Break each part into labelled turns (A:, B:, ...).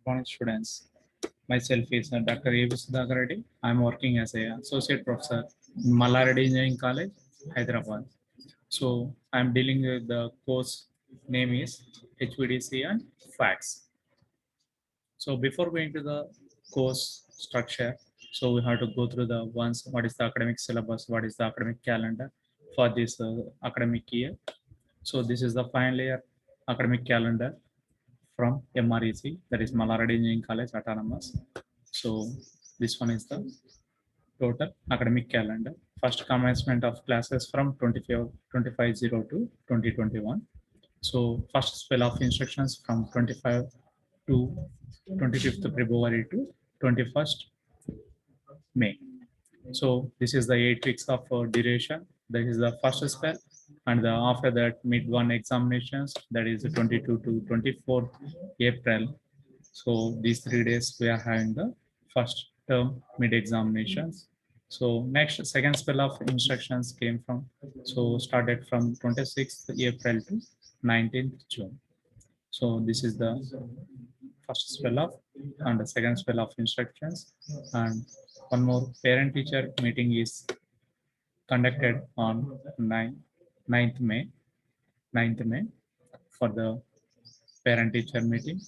A: Electronics students. Myself is Dr. A. V. Sudhakar Reddy. I am working as a associate professor in Mallaradi Engineering College, Hyderabad. So I am dealing with the course name is HVDC and FACS. So before going to the course structure, so we have to go through the ones, what is the academic syllabus, what is the academic calendar for this academic year. So this is the final year academic calendar from MREC, that is Mallaradi Engineering College Autonomous. So this one is the total academic calendar. First commencement of classes from 2502 to 2021. So first spell of instructions from 25 to 25th February to 21st May. So this is the 8 weeks of duration. That is the first spell, and after that mid one examinations, that is 22 to 24th April. So these 3 days we are having the first term mid examinations. So next second spell of instructions came from, so started from 26th April to 19th June. So this is the first spell of and the second spell of instructions. And one more parent teacher meeting is conducted on 9th May 9th May for the parent teacher meeting.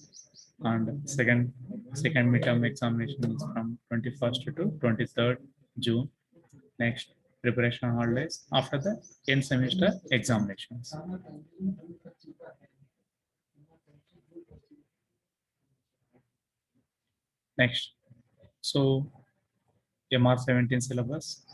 A: And second midterm examination is from 21st to 23rd June. Next preparation holidays, after the end semester examinations. Next, so MR17 syllabus.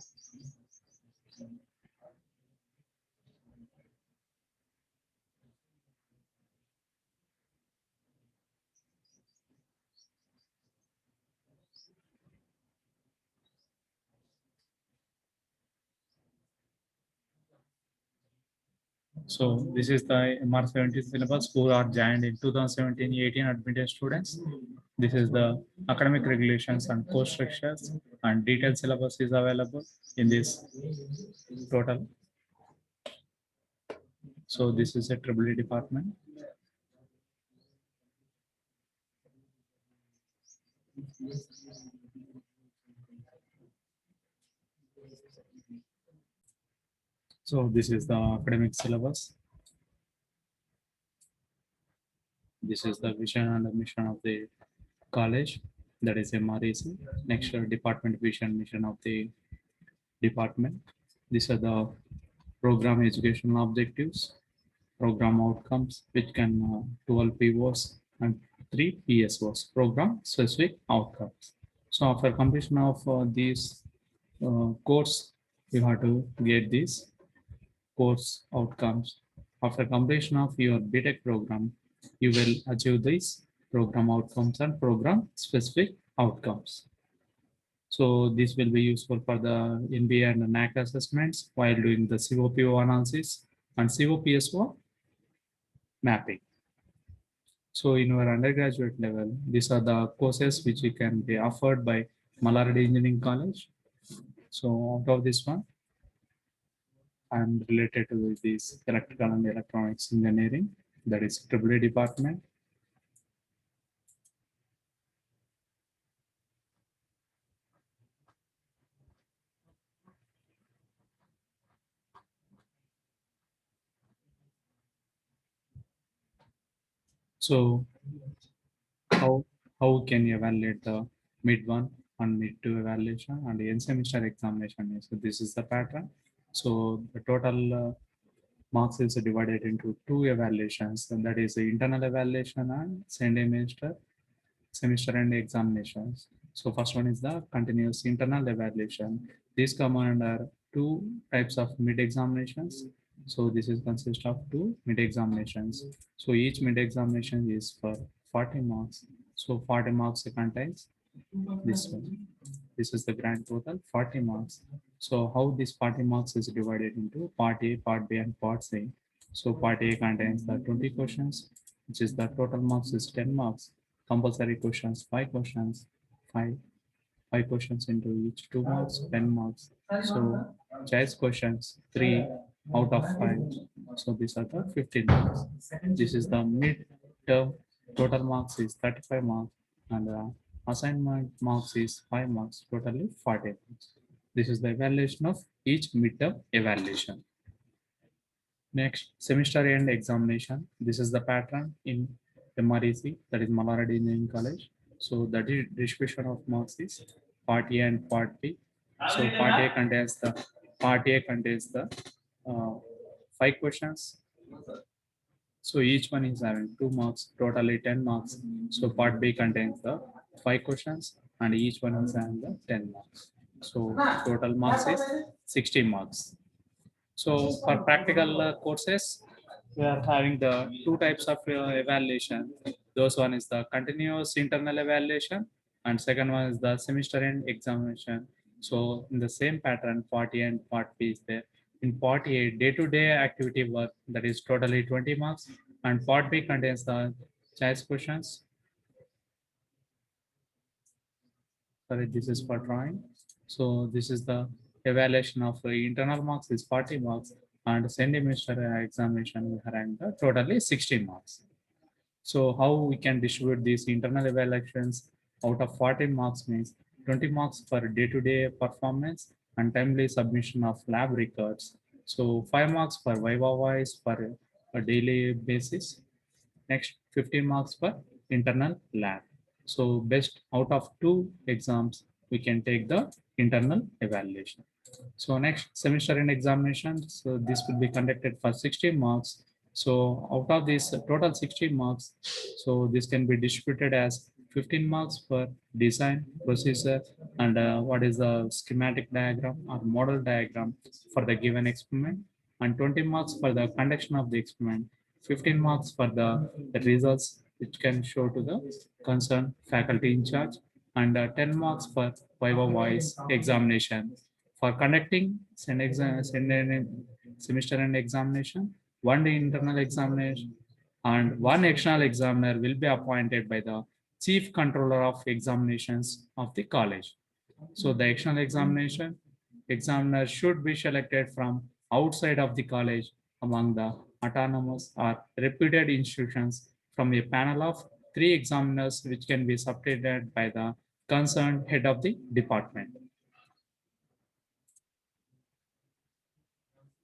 A: So this is the MR17 syllabus who are joined in 2017-18 admitted students. This is the academic regulations and course structures, and detailed syllabus is available in this total. So this is a EEE department. So this is the academic syllabus. This is the vision and the mission of the college, that is MREC. Next, department vision, mission of the department. These are the program educational objectives, program outcomes, which can 12 POs and 3 PSOs, program specific outcomes. So after completion of these course, you have to get these course outcomes. After completion of your BTech program, you will achieve these program outcomes and program specific outcomes. So this will be useful for the NBA and the NAC assessments while doing the COPO analysis and COPSO mapping. So in your undergraduate level, these are the courses which you can be offered by Mallaradi Engineering College. So out of this one, I'm related to this electrical and electronics engineering, that is EEE department. So how can you evaluate the mid one and mid two evaluation and the end semester examination? So this is the pattern. So the total marks is divided into two evaluations, and that is the internal evaluation and semester end examinations. So first one is the continuous internal evaluation. These come under two types of mid examinations. So this is consist of two mid examinations. So each mid examination is for 40 marks. So 40 marks contains this one. This is the grand total 40 marks. So how this 40 marks is divided into part A, part B, and part C. So part A contains the 20 questions, which is the total marks is 10 marks. Compulsory questions, 5 questions, 5 questions into each 2 marks, 10 marks. So choice questions, 3 out of 5. So these are the 15 marks. This is the mid term. Total marks is 35 marks. and assignment marks is 5 marks, totally 40 marks. This is the evaluation of each midterm evaluation. Next, semester end examination. This is the pattern in MREC, that is Malad Engineering College. So the distribution of marks is Part A and Part B. So Part A contains the uh, 5 questions. So each one is having 2 marks, totally 10 marks. So Part B contains the 5 questions, and each one is having the 10 marks. So total marks is 60 marks. So for practical courses, we are having the two types of evaluation. Those one is the continuous internal evaluation, and second one is the semester end examination. So in the same pattern, part A and part B is there. In part A, day-to-day activity work, that is totally 20 marks, and part B contains the choice questions. Sorry, this is for drawing. So this is the evaluation of the internal marks is 40 marks, and semester examination we have the totally 60 marks. So how we can distribute these internal evaluations out of 40 marks means 20 marks for day-to-day performance and timely submission of lab records. So 5 marks for viva voice for a daily basis. Next, 15 marks for internal lab. So best out of 2 exams, we can take the internal evaluation. So next semester in examination, so this will be conducted for 60 marks. So out of this total 60 marks, so this can be distributed as 15 marks for design, procedure, and what is the schematic diagram or model diagram for the given experiment, and 20 marks for the conduction of the experiment, 15 marks for the results which can show to the concerned faculty in charge, and 10 marks for viva voice examination. For conducting semester end examination, one day internal examination, and one external examiner will be appointed by the chief controller of examinations of the college. So the external examiner should be selected from outside of the college among the autonomous or reputed institutions from a panel of 3 examiners, which can be substituted by the concerned head of the department.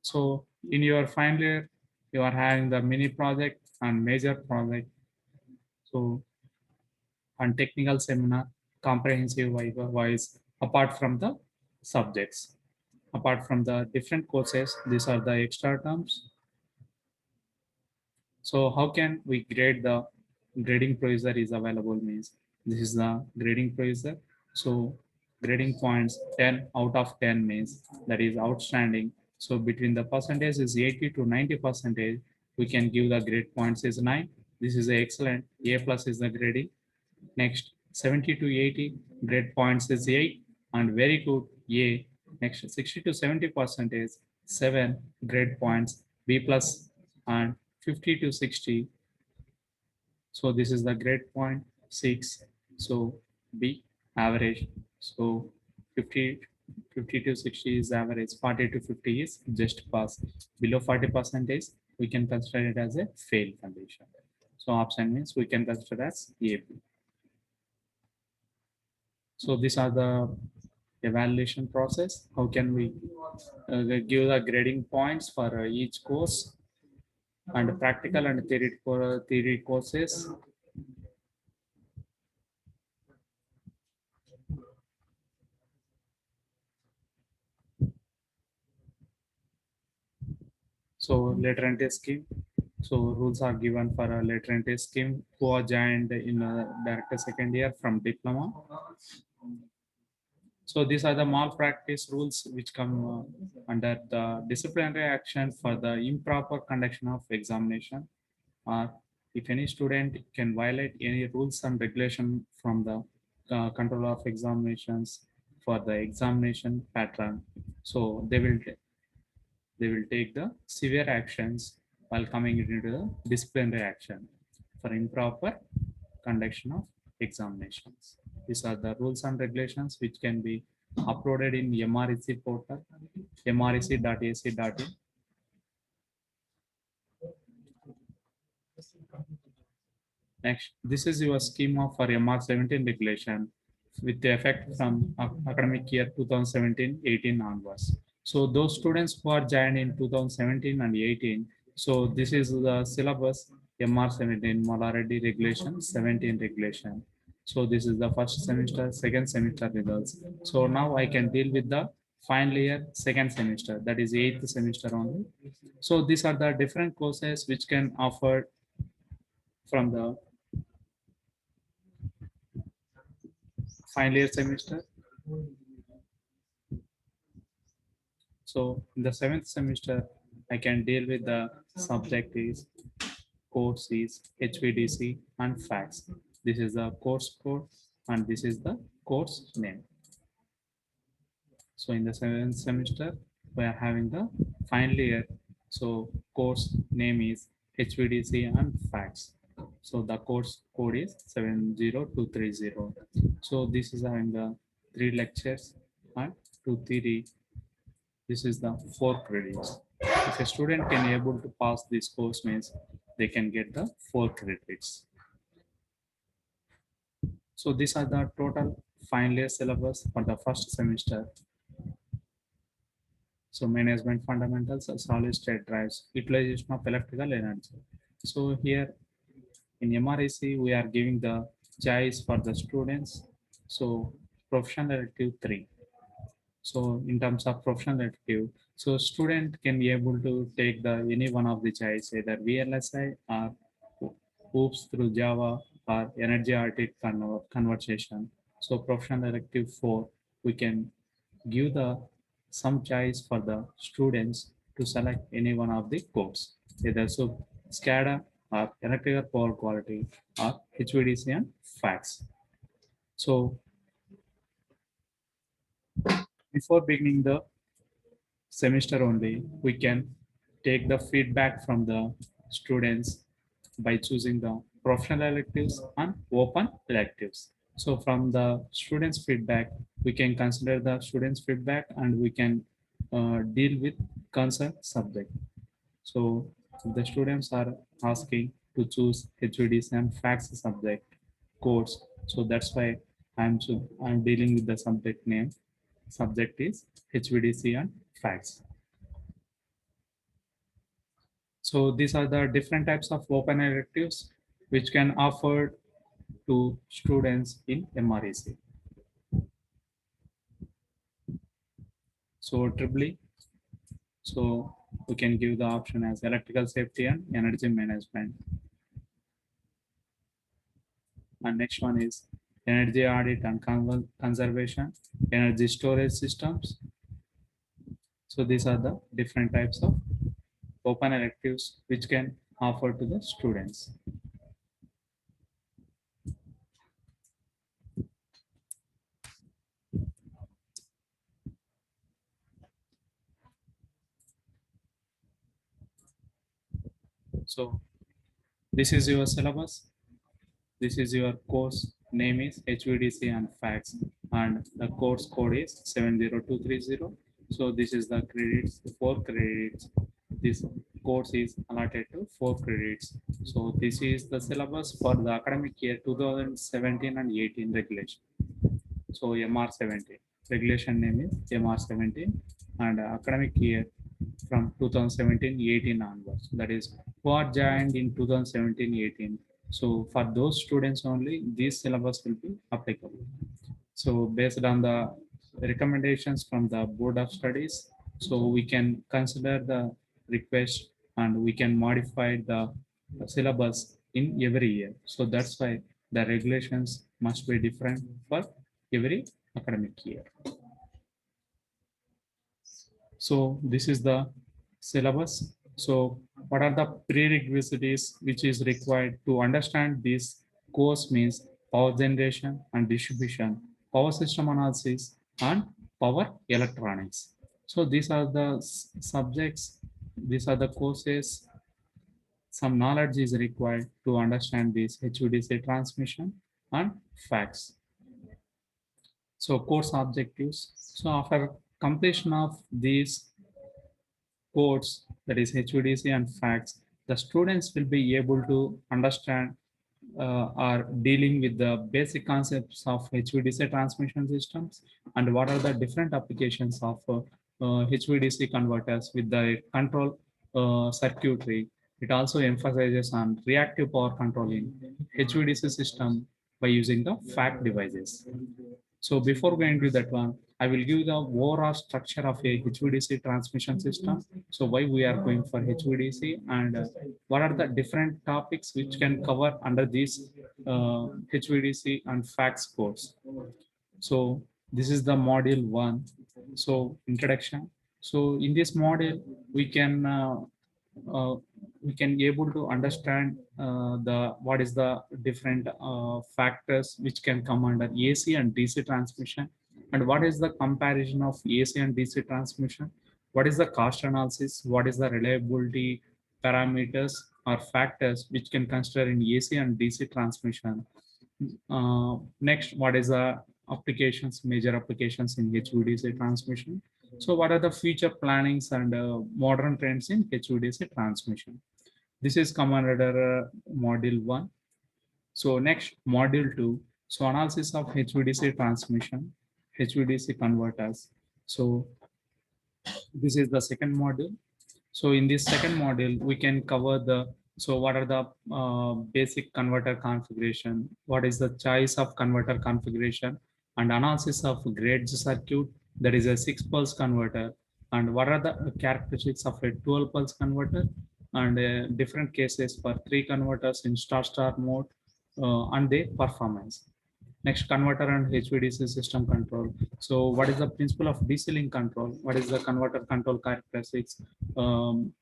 A: So in your final year, you are having the mini project and major project. So and technical seminar, comprehensive wise, apart from the subjects, apart from the different courses, these are the extra terms. So how can we grade the grading procedure is available means this is the grading procedure. So grading points 10 out of 10 means that is outstanding. So between the percentage is 80 to 90 percentage, we can give the grade points is 9. This is excellent. A plus is the grading. Next 70 to 80 grade points is 8 and very good A. Next 60 to 70 percentage 7 grade points B plus, and 50 to 60. So this is the grade point 6. So B average. So 50 to 60 is average. 40 to 50 is just pass. Below 40 percentage, we can consider it as a fail condition. So option means we can consider as AB. So these are the evaluation process. How can we give the grading points for each course, and practical and theory courses. So letter entry scheme. So rules are given for a letter entry scheme who are joined in a director second year from diploma. So these are the malpractice rules which come under the disciplinary action for the improper conduction of examination, or if any student can violate any rules and regulation from the control of examinations for the examination pattern. So they will take the severe actions while coming into the disciplinary action for improper conduction of examinations. These are the rules and regulations which can be uploaded in MREC portal, mrec.ac.in. Next, this is your schema for MR17 regulation with the effect from academic year 2017-18 onwards. So those students who are joined in 2017 and 18, so this is the syllabus MR17 Malareddy regulation, 17 regulation. So this is the first semester, second semester results. So now I can deal with the final year, second semester, that is eighth semester only. So these are the different courses which can offer from the final year semester. So in the seventh semester, I can deal with the subject is course is HVDC and facts. This is the course code and this is the course name. So in the seventh semester, we are having the final year. So course name is HVDC and facts. So the course code is 70230. So this is having the 3 lectures and 2 theory. This is the 4 credits. If a student can able to pass this course means they can get the 4 credits. So these are the total final year syllabus for the first semester. So management fundamentals, solid state drives, utilization of electrical energy. So here in MREC, we are giving the choice for the students. So professional elective 3. So in terms of professional elective, so student can be able to take the any one of the choice, either VLSI or hoops through Java or energy arctic conversation. So professional elective 4, we can give the some choice for the students to select any one of the codes, either so SCADA or electrical power quality or HVDC and facts. So before beginning the semester only, we can take the feedback from the students by choosing the professional electives and open electives. So from the students' feedback, we can consider the students' feedback and we can deal with concerned subject. So if the students are asking to choose HVDC and facts subject course. So that's why I'm dealing with the subject name. Subject is HVDC and facts. So these are the different types of open electives which can offer to students in MREC. So triply, so we can give the option as electrical safety and energy management. And next one is energy audit and conservation, energy storage systems. So these are the different types of open electives which can offer to the students. So this is your syllabus. This is your course name is HVDC and facts and the course code is 70230. So this is the credits, 4 credits. This course is allotted to 4 credits. So this is the syllabus for the academic year 2017 and 18 regulation. So MR17 regulation name is MR17 and academic year from 2017-18 onwards. That is who are joined in 2017-18. So for those students only, this syllabus will be applicable. So based on the recommendations from the Board of Studies, so we can consider the request and we can modify the syllabus in every year. So that's why the regulations must be different for every academic year. So this is the syllabus. So what are the prerequisites which is required to understand this course means power generation and distribution, power system analysis, and power electronics. So these are the subjects, these are the courses. Some knowledge is required to understand this HVDC transmission and facts. So course objectives. So after completion of these codes, that is HVDC and facts, the students will be able to understand are dealing with the basic concepts of HVDC transmission systems and what are the different applications of HVDC converters with the control circuitry. It also emphasizes on reactive power controlling HVDC system by using the FACT devices. So before going to that one, I will give the overall structure of a HVDC transmission system. So why we are going for HVDC and what are the different topics which can cover under this HVDC and facts course. So this is the module one. So introduction. So in this module, we can uh, we can able to understand the what is the different factors which can come under AC and DC transmission, and what is the comparison of AC and DC transmission, what is the cost analysis, what is the reliability parameters or factors which can consider in AC and DC transmission. Next, what is the applications, major applications in HVDC transmission? So what are the future plannings and modern trends in HVDC transmission? This is come under module one. So next, module two. So analysis of HVDC transmission, HVDC converters. So this is the second module. So in this second module, we can cover the, so what are the basic converter configuration, what is the choice of converter configuration, and analysis of grades circuit, that is a 6-pulse converter, and what are the characteristics of a 12-pulse converter, and different cases for 3 converters in star-star mode, and their performance. Next, converter and HVDC system control. So what is the principle of DC link control? What is the converter control characteristics? And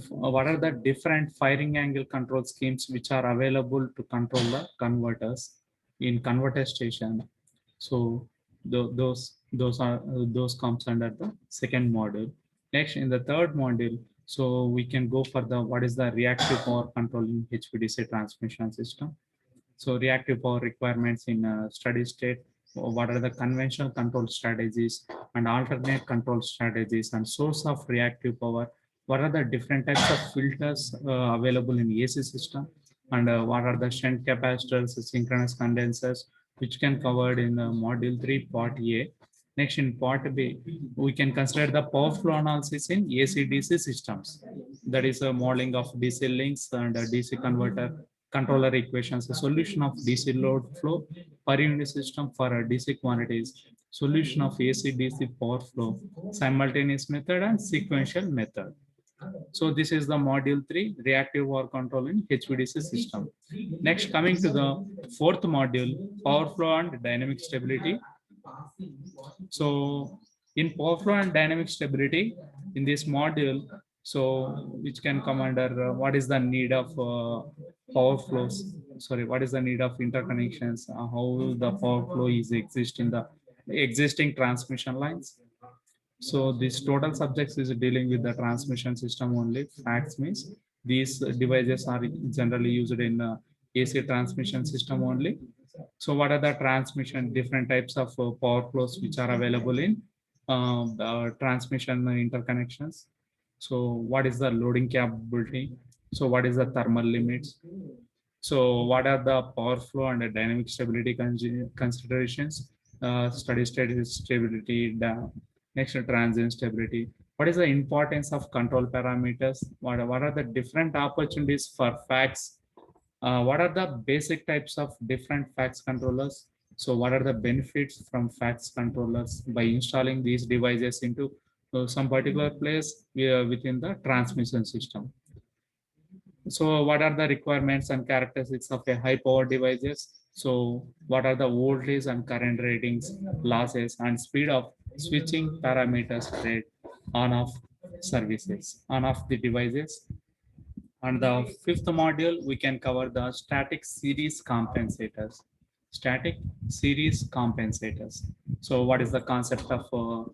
A: what are the different firing angle control schemes which are available to control the converters in converter station? So those comes under the second module. Next, in the third module, so we can go for the what is the reactive power control in HVDC transmission system. So reactive power requirements in a steady state, what are the conventional control strategies and alternate control strategies and source of reactive power, what are the different types of filters available in AC system, and what are the shunt capacitors, synchronous condensers, which can covered in module 3 part A. Next, in part B, we can consider the power flow analysis in AC/DC systems. That is a modeling of DC links and DC converter controller equations, a solution of DC load flow per unit system for DC quantities, solution of AC/DC power flow, simultaneous method and sequential method. So this is the module 3, reactive power control in HVDC system. Next, coming to the fourth module, power flow and dynamic stability. So in power flow and dynamic stability, in this module, so which can come under what is the need of power flows, sorry, what is the need of interconnections, how the power flow is exist in the existing transmission lines. So this total subjects is dealing with the transmission system only. Facts means these devices are generally used in AC transmission system only. So what are the transmission, different types of power flows which are available in the transmission interconnections? So what is the loading capability? So what is the thermal limits? So what are the power flow and the dynamic stability considerations? Steady state stability, next transient stability. What is the importance of control parameters? What are the different opportunities for facts? What are the basic types of different facts controllers? So what are the benefits from facts controllers by installing these devices into some particular place within the transmission system? So what are the requirements and characteristics of a high power devices? So what are the voltage and current ratings, losses and speed of switching parameters rate on off services, on off the devices? And the fifth module, we can cover the static series compensators. Static series compensators. So what is the concept of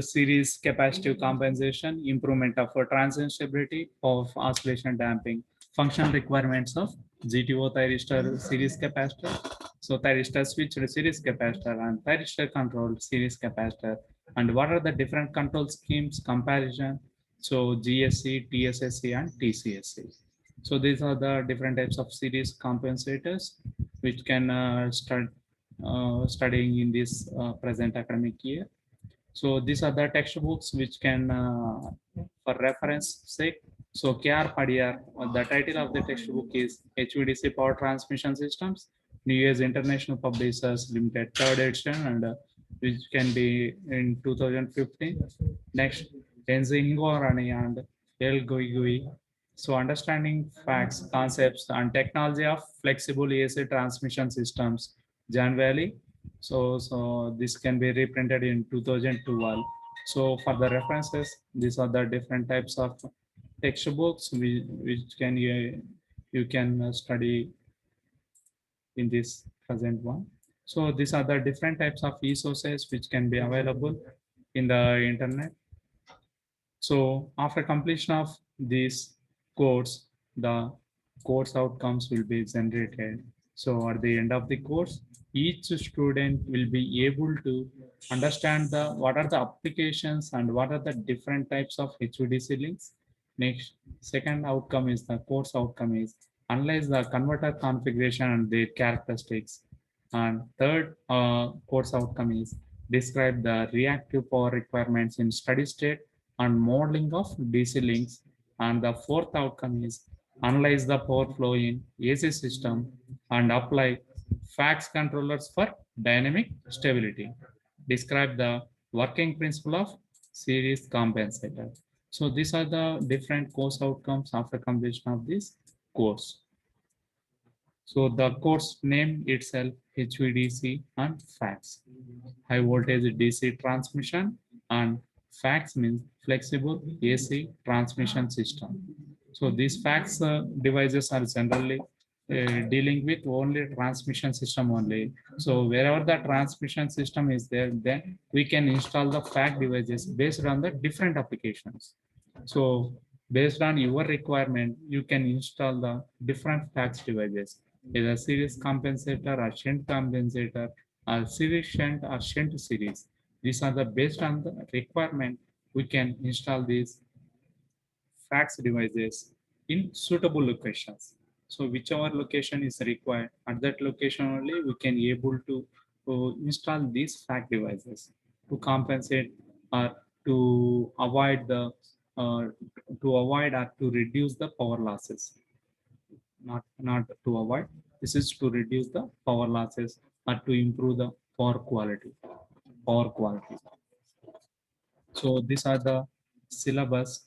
A: series capacitive compensation, improvement of transient stability, of oscillation damping, function requirements of GTO thyristor series capacitor. So thyristor switched series capacitor and thyristor controlled series capacitor. And what are the different control schemes comparison? So GSC, TSSC, and TCSC. So these are the different types of series compensators which can start studying in this present academic year. So these are the textbooks which can, for reference sake. So KR Padiyar, the title of the textbook is HVDC Power Transmission Systems, New Year's International Publishers Limited, third edition, and which can be in 2015. Next, Enzi Hingorani and El Gui. So understanding facts, concepts, and technology of flexible AC transmission systems, Jan Valley. So this can be reprinted in 2012. So for the references, these are the different types of textbooks which can you can study in this present one. So these are the different types of resources which can be available in the internet. So after completion of this course, the course outcomes will be generated. So at the end of the course, each student will be able to understand the what are the applications and what are the different types of HVDC links. Next, second outcome is the course outcome is analyze the converter configuration and their characteristics. And third course outcome is describe the reactive power requirements in steady state and modeling of DC links. And the fourth outcome is analyze the power flow in AC system and apply FACS controllers for dynamic stability. Describe the working principle of series compensator. So these are the different course outcomes after completion of this course. So the course name itself HVDC and FACS, high voltage DC transmission, and FACS means flexible AC transmission system. So these FACS devices are generally dealing with only transmission system only. So wherever the transmission system is there, then we can install the FACS devices based on the different applications. So based on your requirement, you can install the different FACS devices, either series compensator or shunt compensator, or series shunt or shunt series. These are the based on the requirement. We can install these FACS devices in suitable locations. So whichever location is required, at that location only we can able to install these FACS devices to compensate or to avoid the uh, to avoid or to reduce the power losses. Not to avoid. This is to reduce the power losses or to improve the power quality. Power quality. So these are the syllabus.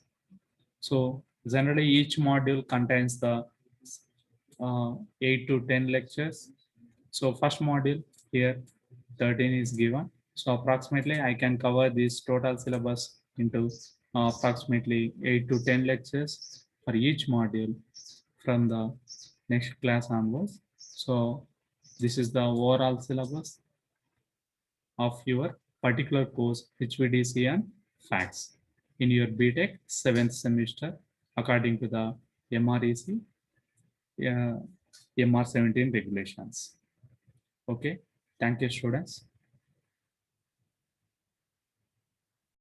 A: So generally each module contains the 8 to 10 lectures. So first module here 13 is given. So approximately I can cover this total syllabus into approximately 8 to 10 lectures for each module from the next class onwards. So this is the overall syllabus of your particular course HVDC and FACS in your BTech 7th semester according to the MREC MR17 regulations. Okay, thank you students.